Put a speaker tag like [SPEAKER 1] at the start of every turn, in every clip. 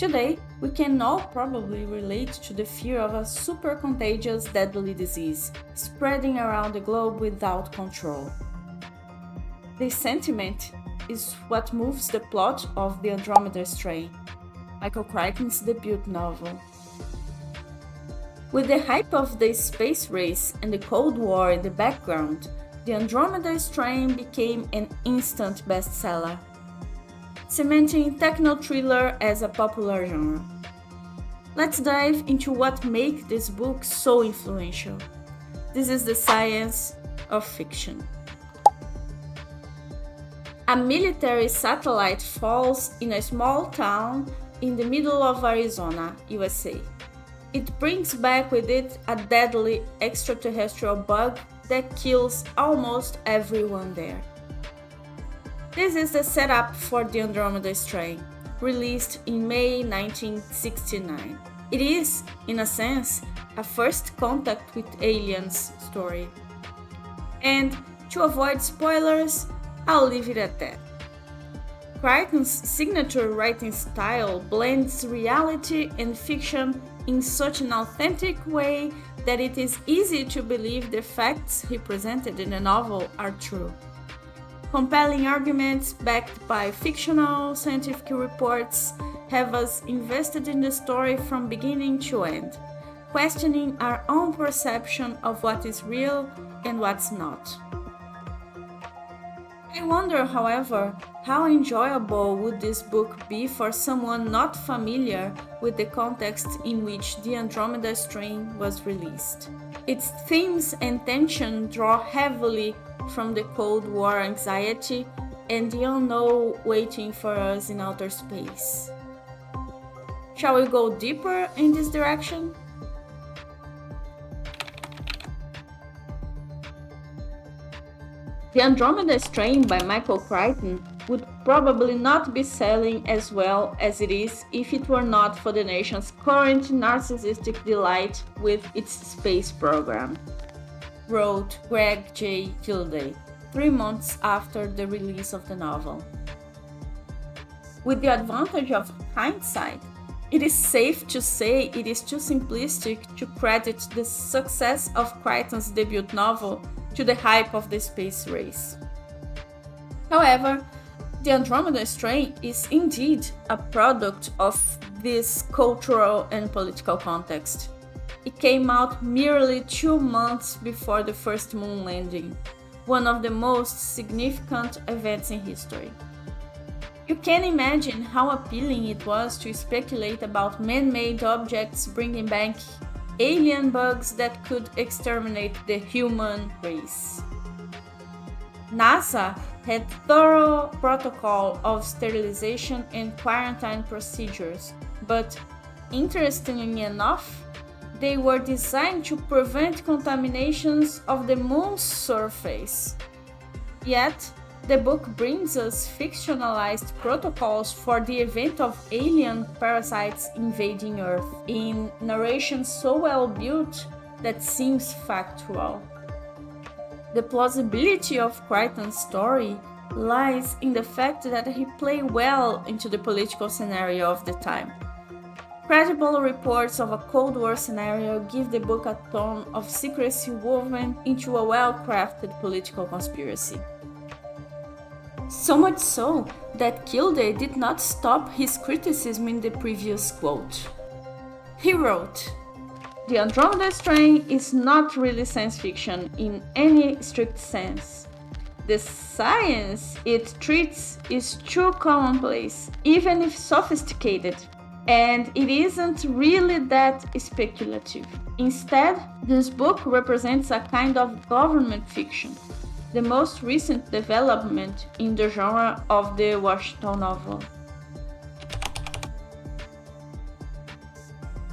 [SPEAKER 1] Today, we can all probably relate to the fear of a super contagious deadly disease spreading around the globe without control. This sentiment is what moves the plot of The Andromeda Strain, Michael Crichton's debut novel. With the hype of the space race and the Cold War in the background, The Andromeda Strain became an instant bestseller, cementing techno-thriller as a popular genre. Let's dive into what makes this book so influential. This is the science of fiction. A military satellite falls in a small town in the middle of Arizona, USA. It brings back with it a deadly extraterrestrial bug that kills almost everyone there. This is the setup for The Andromeda Strain, released in May 1969. It is, in a sense, a first contact with aliens story. And to avoid spoilers, I'll leave it at that. Crichton's signature writing style blends reality and fiction in such an authentic way that it is easy to believe the facts he presented in the novel are true. Compelling arguments backed by fictional scientific reports have us invested in the story from beginning to end, questioning our own perception of what is real and what's not. I wonder, however, how enjoyable would this book be for someone not familiar with the context in which The Andromeda Strain was released. Its themes and tension draw heavily from the Cold War anxiety and the unknown waiting for us in outer space. Shall we go deeper in this direction? The Andromeda Strain by Michael Crichton would probably not be selling as well as it is if it were not for the nation's current narcissistic delight with its space program, wrote Greg J. Gilday 3 months after the release of the novel. With the advantage of hindsight, it is safe to say it is too simplistic to credit the success of Crichton's debut novel to the hype of the space race. However, The Andromeda Strain is indeed a product of this cultural and political context. It came out merely 2 months before the first moon landing, one of the most significant events in history. You can imagine how appealing it was to speculate about man-made objects bringing back alien bugs that could exterminate the human race. NASA had thorough protocol of sterilization and quarantine procedures, but interestingly enough, they were designed to prevent contaminations of the moon's surface. Yet, the book brings us fictionalized protocols for the event of alien parasites invading Earth, in narration so well built that seems factual. The plausibility of Crichton's story lies in the fact that he played well into the political scenario of the time. Credible reports of a Cold War scenario give the book a tone of secrecy woven into a well-crafted political conspiracy. So much so that Gilday did not stop his criticism in the previous quote. He wrote, "The Andromeda Strain is not really science fiction in any strict sense. The science it treats is too commonplace, even if sophisticated, and it isn't really that speculative. Instead, this book represents a kind of government fiction, the most recent development in the genre of the Washington novel."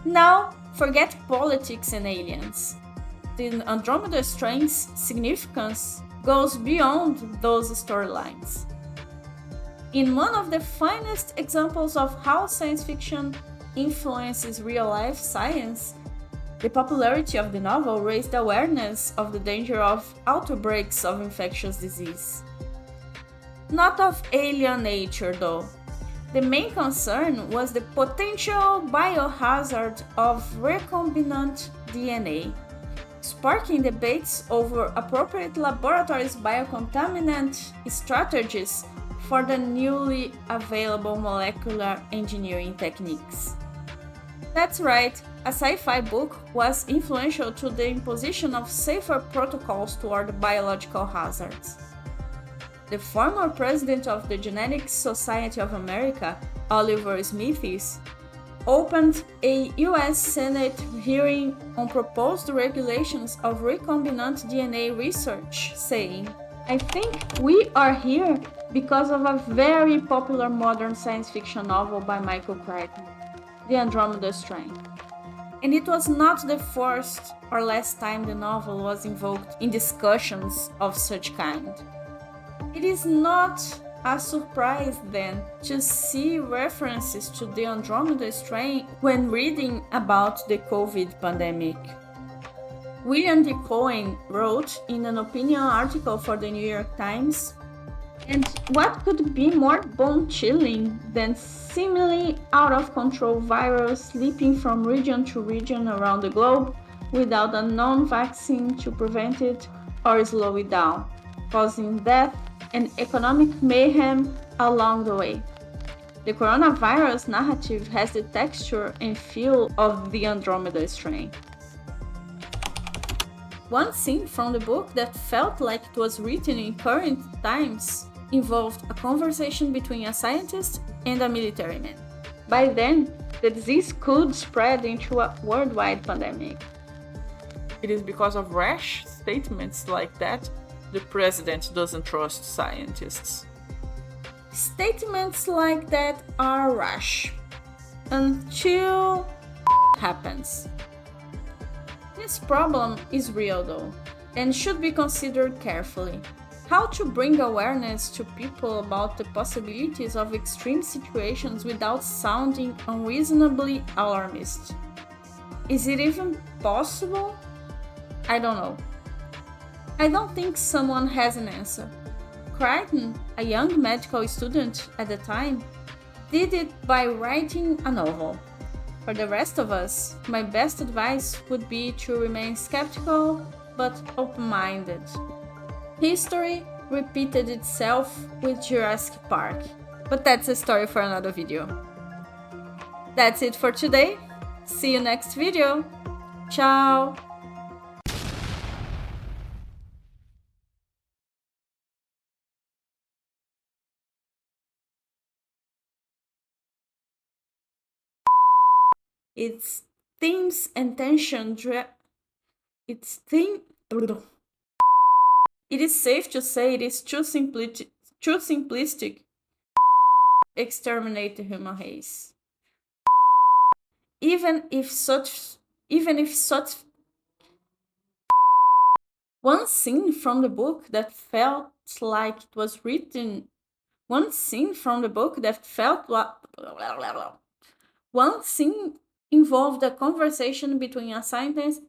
[SPEAKER 1] Now, forget politics and aliens. The Andromeda Strain's significance goes beyond those storylines. In one of the finest examples of how science fiction influences real-life science, the popularity of the novel raised awareness of the danger of outbreaks of infectious disease. Not of alien nature, though. The main concern was the potential biohazard of recombinant DNA, sparking debates over appropriate laboratories' biocontaminant strategies for the newly available molecular engineering techniques. That's right, a sci-fi book was influential to the imposition of safer protocols toward biological hazards. The former president of the Genetics Society of America, Oliver Smithies, opened a US Senate hearing on proposed regulations of recombinant DNA research, saying, "I think we are here because of a very popular modern science fiction novel by Michael Crichton, The Andromeda Strain." And it was not the first or last time the novel was invoked in discussions of such kind. It is not a surprise then to see references to the Andromeda strain when reading about the COVID pandemic. William D. Cohen wrote in an opinion article for the New York Times, "And what could be more bone-chilling than seemingly out-of-control virus leaping from region to region around the globe without a known vaccine to prevent it or slow it down, causing death and economic mayhem along the way. The coronavirus narrative has the texture and feel of the Andromeda strain." One scene from the book that felt like it was written in current times involved a conversation between a scientist and a military man. By then, the disease could spread into a worldwide pandemic.
[SPEAKER 2] It is because of rash statements like that the president doesn't trust scientists.
[SPEAKER 1] Statements like that are rash until happens. This problem is real though, and should be considered carefully. How to bring awareness to people about the possibilities of extreme situations without sounding unreasonably alarmist? Is it even possible? I don't know. I don't think someone has an answer. Crichton, a young medical student at the time, did it by writing a novel. For the rest of us, my best advice would be to remain skeptical but open-minded. History repeated itself with Jurassic Park, but that's a story for another video. That's it for today. See you next video. Ciao! Its themes and tension its theme It is safe to say it is too simplistic exterminate the human race. Even if such one scene from the book that felt like it was written one scene involved a conversation between a scientist